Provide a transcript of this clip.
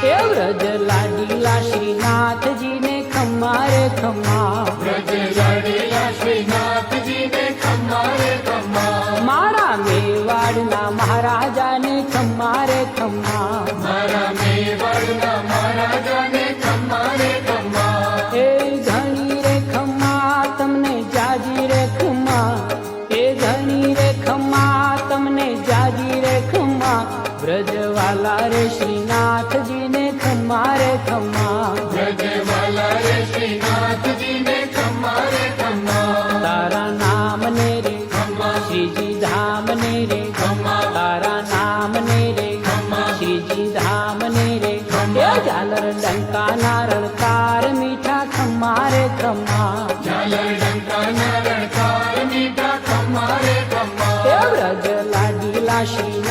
એ વ્રજ લાડીલા શ્રીનાથજીને ખમ્મા રે ખમ્મા, વ્રજ લાડીલા શ્રીનાથજીને ખમ્મા રે ખમ્મા, મારા મેવાડના મહારાજાને ખમ્મા રે ખમ્મા, મારા મેવાડના મહારાજાને ખમ્મા રે ખમ્મા, એ ઘણી રે ખમ્મા તમને જાજી રે ખમ્મા, એ ઘણી રે ખમ્મા તમને જાજી રે ખમ્મા, વ્રજવાલા રે શ્રીનાથજીને ખમ્મા રે ખમ્મા, વ્રજવાલા રે શ્રીનાથજીને ખમ્મા રે ખમ્મા, તારા નામને રે ખમ્મા, શ્રીજી ધામને રે ખમ્મા, તારા નામને રે ખમ્મા, શ્રીજી ધામને રે એ ઝાલર ડંકાના રણકાર મીઠા ખમ્મા રે ખમ્મા, ઝાલર ડંકાના રણકાર મીઠા ખમ્મા રે ખમ્મા, એ વ્રજ લાડીલા શ્રી